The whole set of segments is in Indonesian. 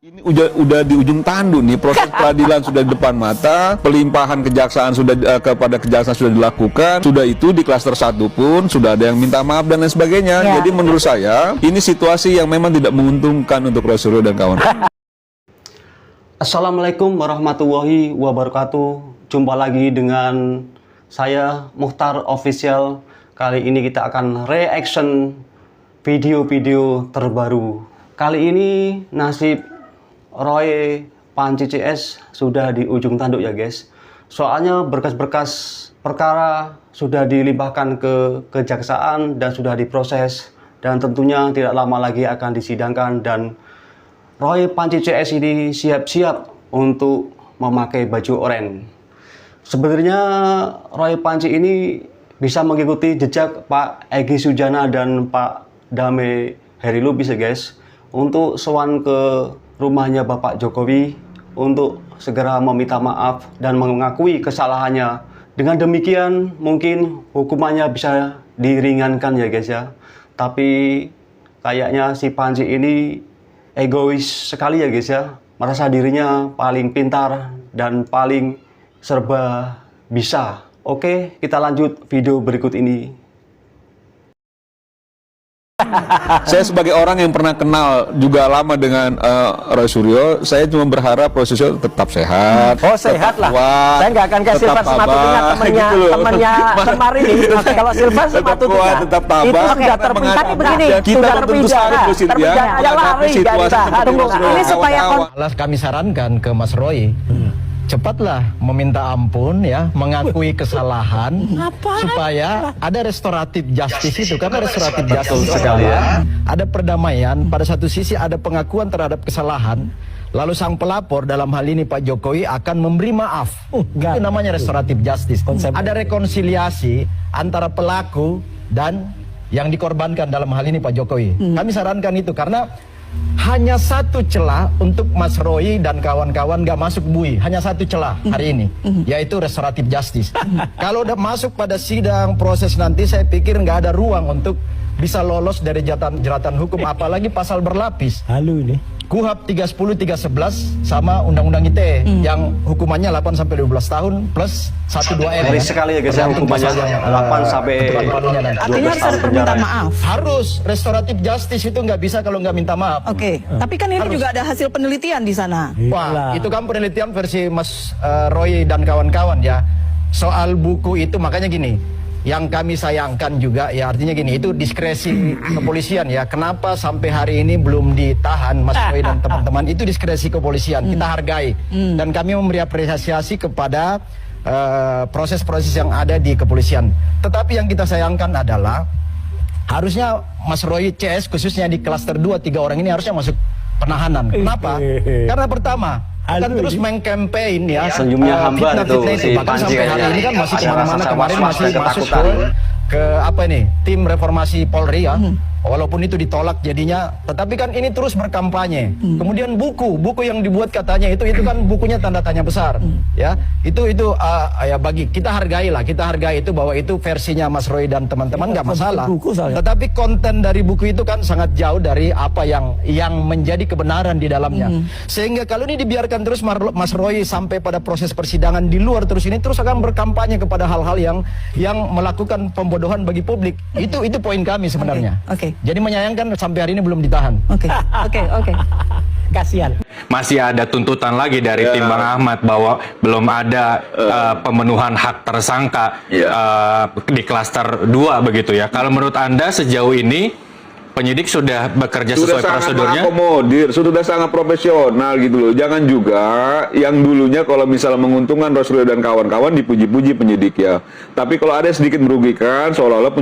Ini udah di ujung tanduk nih, proses peradilan sudah di depan mata, pelimpahan kejaksaan sudah kepada kejaksaan sudah dilakukan, sudah itu di klaster 1 pun sudah ada yang minta maaf dan lain sebagainya. Ya. Jadi menurut saya ini situasi yang memang tidak menguntungkan untuk Roy Suryo dan kawan. Assalamualaikum warahmatullahi wabarakatuh. Jumpa lagi dengan saya Mukhtar Official. Kali ini kita akan reaction video-video terbaru. Kali ini nasib Roy Panci CS sudah di ujung tanduk ya guys. Soalnya berkas-berkas perkara sudah dilimpahkan ke kejaksaan dan sudah diproses, dan tentunya tidak lama lagi akan disidangkan, dan Roy Panci CS ini siap-siap untuk memakai baju oranye. Sebenarnya Roy Panci ini bisa mengikuti jejak Pak Egy Sujana dan Pak Dame Heri Lubis ya guys, untuk sowan ke rumahnya Bapak Jokowi untuk segera meminta maaf dan mengakui kesalahannya. Dengan demikian mungkin hukumannya bisa diringankan ya guys ya. Tapi kayaknya si Panci ini egois sekali ya guys ya. Merasa dirinya paling pintar dan paling serba bisa. Oke, kita lanjut video berikut ini. Saya sebagai orang yang pernah kenal juga lama dengan Roy Suryo, saya cuma berharap Roy Suryo tetap sehat. Oh sehat lah. Kuat, saya nggak akan kasih Silvan sepatu ingat temannya Semar ini. Kalau Silvan sepatu kuat, tetap tabah. Itu sudah terpidana. Tapi begini, kita tentu saling terpidana. Ya lari. Tunggu. Ini supaya kami sarankan ke Mas Roy, cepatlah meminta ampun ya, mengakui kesalahan supaya ada restoratif justice itu, karena restoratif justice sekali ya, ada perdamaian, pada satu sisi ada pengakuan terhadap kesalahan, lalu sang pelapor dalam hal ini Pak Jokowi akan memberi maaf. Itu namanya restoratif justice. Ada rekonsiliasi antara pelaku dan yang dikorbankan dalam hal ini Pak Jokowi. Kami sarankan itu karena hanya satu celah untuk Mas Roy dan kawan-kawan gak masuk bui, hanya satu celah hari ini, yaitu restoratif justice. Kalau udah masuk pada sidang proses nanti, saya pikir nggak ada ruang untuk bisa lolos dari jeratan hukum, apalagi pasal berlapis. Halu ini. KUHP 310, 311 sama Undang-Undang ITE yang hukumannya 8 sampai 12 tahun plus 1-2 M. Sekali ya guys ya, hukumannya 8 sampai 12 artinya harus ada permintaan maaf. Harus restoratif justice itu nggak bisa kalau nggak minta maaf. Oke. Tapi kan ini juga ada hasil penelitian di sana. Wah, itu kan penelitian versi Mas Roy dan kawan-kawan ya. Soal buku itu makanya gini. Yang kami sayangkan juga ya, artinya gini, itu diskresi kepolisian ya. Kenapa sampai hari ini belum ditahan Mas Roy dan teman-teman, itu diskresi kepolisian, kita hargai. Dan kami memberi apresiasi kepada proses-proses yang ada di kepolisian. Tetapi yang kita sayangkan adalah harusnya Mas Roy CS khususnya di klaster 2, 3 orang ini harusnya masuk penahanan. Kenapa? Karena pertama akan terus mengkampanye ya, senyumnya hambar tuh si bahkan Panci sampai hari ini kan masih kemana-mana, kemarin masih masuk ke apa ini, tim reformasi Polri ya, walaupun itu ditolak jadinya, tetapi kan ini terus berkampanye. Kemudian buku yang dibuat katanya itu kan bukunya tanda tanya besar ya, itu ya bagi kita hargai itu bahwa itu versinya Mas Roy dan teman-teman nggak masalah, tetapi konten dari buku itu kan sangat jauh dari apa yang menjadi kebenaran di dalamnya, sehingga kalau ini dibiarkan terus Mas Roy sampai pada proses persidangan di luar terus, ini terus akan berkampanye kepada hal-hal yang melakukan pembodohan bagi publik. Itu poin kami sebenarnya. Oke. Jadi menyayangkan sampai hari ini belum ditahan. Oke. Kasihan. Masih ada tuntutan lagi dari tim Bang Ahmad bahwa belum ada pemenuhan hak tersangka di klaster 2 begitu ya. Kalau menurut Anda sejauh ini penyidik sudah bekerja sesuai prosedurnya? Sudah sangat profesional gitu loh. Jangan juga yang dulunya kalau misalnya menguntungkan Roy Suryo dan kawan-kawan dipuji-puji penyidik ya. Tapi kalau ada sedikit merugikan, seolah-olah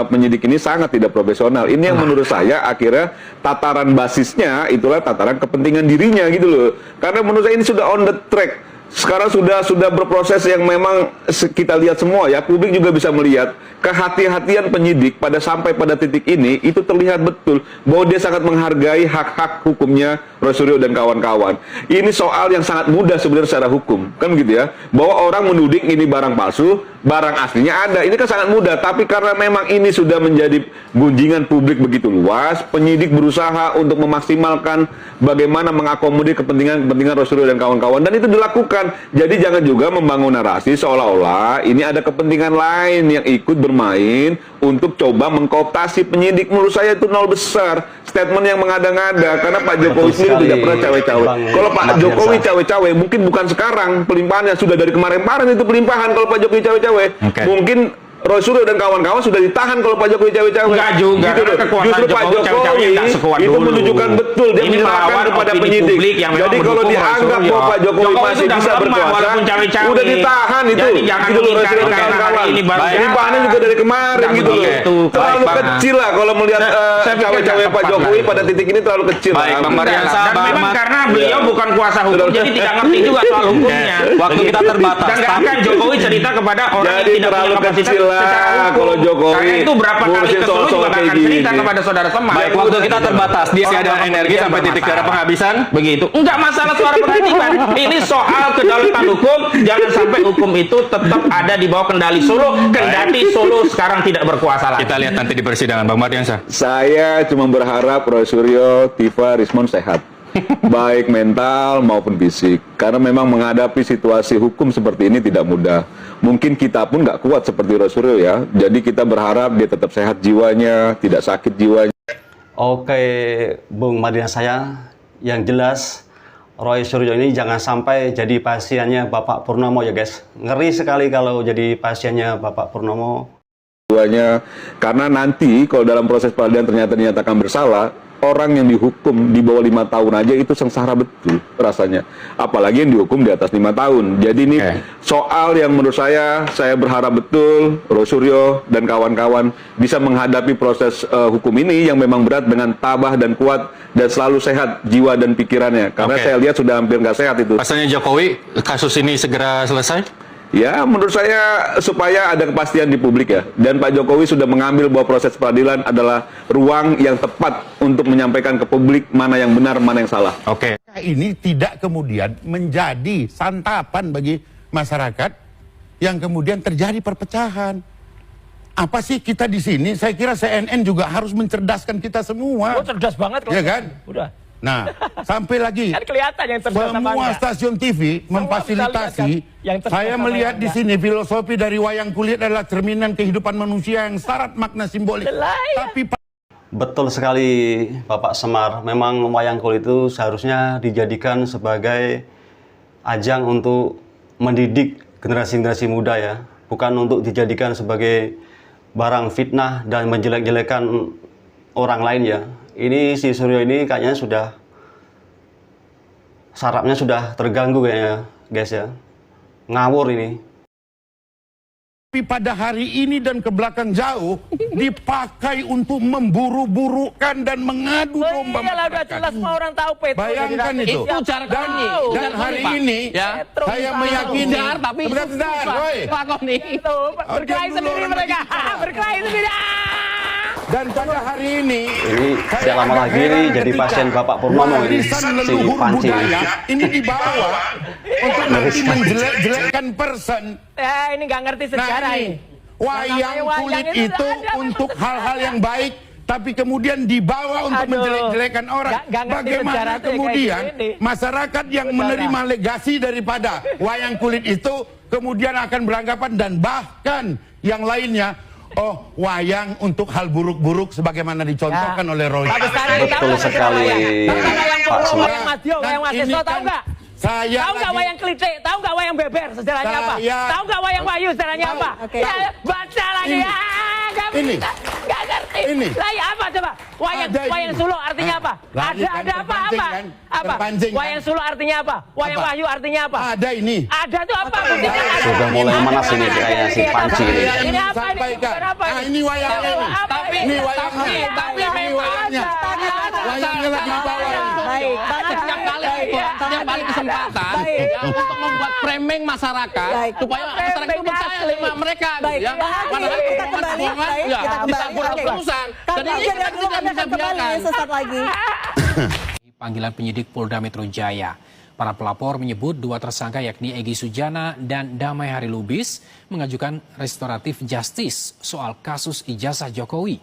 penyidik ini sangat tidak profesional. Ini yang menurut saya akhirnya tataran basisnya itulah tataran kepentingan dirinya gitu loh. Karena menurut saya ini sudah on the track. Sekarang sudah berproses yang memang kita lihat semua ya, publik juga bisa melihat kehati-hatian penyidik sampai pada titik ini, itu terlihat betul bahwa dia sangat menghargai hak-hak hukumnya Roy Suryo dan kawan-kawan. Ini soal yang sangat mudah sebenarnya secara hukum, kan gitu ya, bahwa orang menuding ini barang palsu, barang aslinya ada. Ini kan sangat mudah, tapi karena memang ini sudah menjadi gunjingan publik begitu luas, penyidik berusaha untuk memaksimalkan bagaimana mengakomodir kepentingan Roy Suryo dan kawan-kawan, dan itu dilakukan. Jadi jangan juga membangun narasi seolah-olah ini ada kepentingan lain yang ikut bermain untuk coba mengkooptasi penyidik. Menurut saya itu nol besar. Statement yang mengada-ngada, karena Pak Jokowi sendiri tidak pernah cawe-cawe. Kalau Pak Jokowi cawe-cawe, mungkin bukan sekarang pelimpahannya, sudah dari kemarin-kemarin itu pelimpahan. Kalau Pak Jokowi cawe-cawe, mungkin Roy Suryo dan kawan-kawan sudah ditahan kalau Pak Jokowi cawe-cawe. Enggak juga, gitu loh. Justru Pak Jokowi itu menunjukkan betul dia menyerahkan kepada penyidik. Jadi kalau dianggap bahwa Pak Jokowi masih bisa berkuasa, udah ditahan itu. Gitu loh, Roy Suryo dan kawan-kawan. Pelimpahannya juga dari kemarin gitu loh. Terlalu kecil lah kalau melihat cawe-cawe Pak Jokowi pada titik ini terlalu kecil. Baik, Bang Mardiansyah, Dan memang karena beliau bukan kuasa hukum, jadi tidak ngerti juga soal hukumnya. Waktu kita terbatas. Dan nggak akan Jokowi cerita kepada orang yang tidak punya kapasitas secara hukum. Kalau Jokowi Karena itu berapa kali ngurusin ke Solo soal-soal juga nggak kayak akan cerita gini. kepada saudara Semar. Baik, waktu kita terbatas. Dia ada energi sampai titik darah penghabisan. Begitu. Enggak masalah suara penghabisan. Ini soal kedaulatan hukum. Jangan sampai hukum itu tetap ada di bawah kendali Solo. Kendati Solo sekarang tidak berkuasa lagi. Kita lihat nanti di persidangan, Bang Mardiansyah. Saya cuma berharap Roy Suryo, Tifa, Rismon sehat. Baik mental maupun fisik. Karena memang menghadapi situasi hukum seperti ini tidak mudah. Mungkin kita pun nggak kuat seperti Roy Suryo ya. Jadi kita berharap dia tetap sehat jiwanya, tidak sakit jiwanya. Oke, Bung Mardiansyah, yang jelas Roy Suryo ini jangan sampai jadi pasiennya Bapak Purnomo ya guys. Ngeri sekali kalau jadi pasiennya Bapak Purnomo. Karena nanti kalau dalam proses peradilan ternyata dinyatakan bersalah, orang yang dihukum di bawah 5 tahun aja itu sengsara betul rasanya, apalagi yang dihukum di atas 5 tahun. Jadi ini soal yang menurut saya berharap betul Roy Suryo dan kawan-kawan bisa menghadapi proses hukum ini yang memang berat dengan tabah dan kuat dan selalu sehat jiwa dan pikirannya, karena saya lihat sudah hampir nggak sehat itu. Rasanya Jokowi, kasus ini segera selesai? Ya, menurut saya supaya ada kepastian di publik ya. Dan Pak Jokowi sudah mengambil bahwa proses peradilan adalah ruang yang tepat untuk menyampaikan ke publik mana yang benar, mana yang salah. Oke. Ini tidak kemudian menjadi santapan bagi masyarakat yang kemudian terjadi perpecahan. Apa sih kita di sini? Saya kira CNN juga harus mencerdaskan kita semua. Oh, cerdas banget kalau Ya kan? Udah. Nah, sampai lagi Kan kelihatan yang cerdas sama semua enggak. stasiun TV memfasilitasi. yang cerdas Saya sama melihat yang di sini filosofi dari wayang kulit adalah cerminan kehidupan manusia yang syarat makna simbolik. Tapi Betul sekali Bapak Semar, memang wayang kulit itu seharusnya dijadikan sebagai ajang untuk mendidik generasi-generasi muda ya, bukan untuk dijadikan sebagai barang fitnah dan menjelek-jelekan orang lain ya. Ini si Suryo ini kayaknya sudah sarafnya sudah terganggu kayaknya guys ya, ngawur ini. Tapi pada hari ini dan ke belakang jauh dipakai untuk memburu-burukan dan mengadu domba. Iyalah, udah jelas semua orang tahu Petro. Bayangkan jadi itu. rakyat. Dan, Tahu. dan hari ini Petro saya tahu. meyakini. Tapi Sebentar, Roy. itu berkelahi dulu sendiri orang mereka. lagi. Berkelahi sendiri. Dan pada hari ini Ini tidak lama lagi ini jadi pasien Bapak Purnomo ini, warisan si leluhur Panci ini. budaya ini dibawa untuk nanti menjelek-jelekkan person. Ya, ini nggak ngerti sejarah Nah, ini. wayang kulit itu untuk hal-hal yang baik, tapi kemudian dibawa untuk Aduh. menjelek-jelekan orang. Nggak ngerti Bagaimana sejarah tuh ya, kemudian kayak gini. masyarakat yang menerima legasi daripada wayang kulit itu kemudian akan beranggapan dan bahkan yang lainnya, oh, wayang untuk hal buruk-buruk sebagaimana dicontohkan oleh Roy. Betul sekali Pak Semar. Wayang Madio, wayang Wasisto, tahu nggak? Saya Tahu nggak lagi- wayang Klite? Tahu nggak wayang Beber? Sejarahnya apa? Saya- Tahu nggak wayang Wahyu? Sejarahnya Tahu. apa? Oke. Ya, baca lagi. Ini. Nggak Ini. bisa. Nggak ngerti. Ini. Lah, ya apa coba? Wayang Ada wayang ini. Solo artinya apa? Lagi kan Ada apa? terpancing Apa? kan? Apa? Terpancing kan? Wayang Solo artinya apa? Wayang Apa? Wahyu artinya apa? Ada ini. Ada tuh apa? Buktinya ada. Sudah mulai memanas ini kayaknya si Panci ini. Ini apa ini? Sampaikan. Bukan apa Ah, ini wayangnya ini. Tapi Ini wayangnya. tapi Ini memang wayangnya. Wayangnya lagi di bawah ini. Baik. Setiap kali kesempatan ya, untuk membuat framing masyarakat supaya masyarakat itu percaya sama mereka Baik, ya. Padahal kita kebohongan kembali, baik, ya kita kembali. ditabur Oke. terus-terusan. Kami Jadi ini jeda kita dulu, kami tidak bisa akan kembali biarkan. sesaat lagi. Panggilan penyidik Polda Metro Jaya. Para pelapor menyebut dua tersangka yakni Egy Sujana dan Damai Hari Lubis mengajukan restoratif justice soal kasus ijazah Jokowi.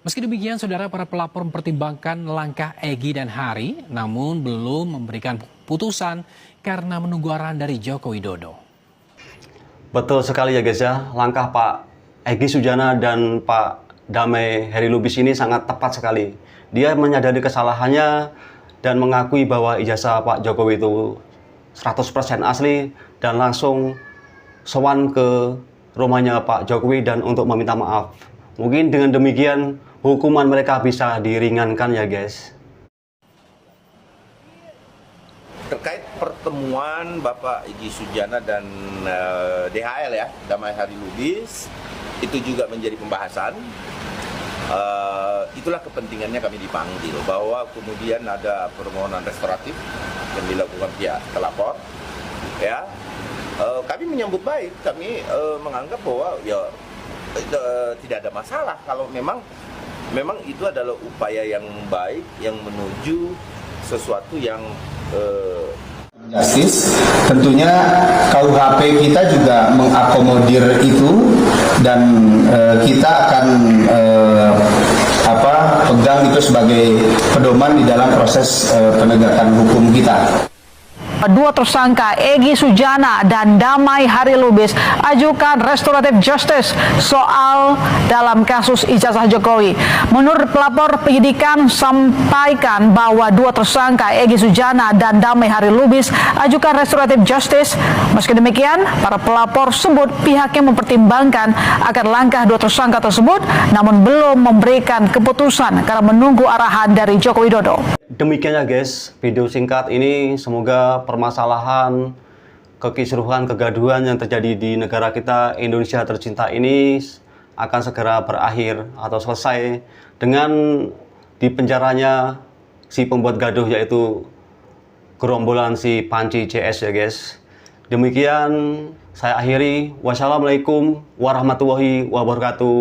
Meski demikian, saudara, para pelapor mempertimbangkan langkah Egy dan Hari, namun belum memberikan putusan karena menunggu arahan dari Joko Widodo. Betul sekali ya guys ya, langkah Pak Egy Sujana dan Pak Damai Hari Lubis ini sangat tepat sekali. Dia menyadari kesalahannya dan mengakui bahwa ijazah Pak Jokowi itu 100% asli dan langsung sowan ke rumahnya Pak Jokowi dan untuk meminta maaf. Mungkin dengan demikian hukuman mereka bisa diringankan ya guys. Terkait pertemuan Bapak Egy Sujana dan DHL ya, Damai Hari Lubis, itu juga menjadi pembahasan. Itulah kepentingannya kami dipanggil, bahwa kemudian ada permohonan restoratif yang dilakukan pihak pelapor. Ya, kami menyambut baik, kami menganggap bahwa ya tidak ada masalah kalau memang itu adalah upaya yang baik yang menuju sesuatu yang justice. Tentunya KUHP kita juga mengakomodir itu dan kita akan pegang itu sebagai pedoman di dalam proses penegakan hukum kita. Dua tersangka Egy Sujana dan Damai Hari Lubis ajukan restoratif justice soal dalam kasus ijazah Jokowi. Menurut pelapor penyidikan sampaikan bahwa dua tersangka Egy Sujana dan Damai Hari Lubis ajukan restoratif justice. Meski demikian, para pelapor sebut pihaknya mempertimbangkan akan langkah dua tersangka tersebut, namun belum memberikan keputusan karena menunggu arahan dari Joko Widodo. Demikian ya guys, video singkat ini, semoga permasalahan, kekisruhan, kegaduhan yang terjadi di negara kita Indonesia tercinta ini akan segera berakhir atau selesai dengan dipenjaranya si pembuat gaduh, yaitu gerombolan si Panci CS ya guys. Demikian saya akhiri, wassalamualaikum warahmatullahi wabarakatuh.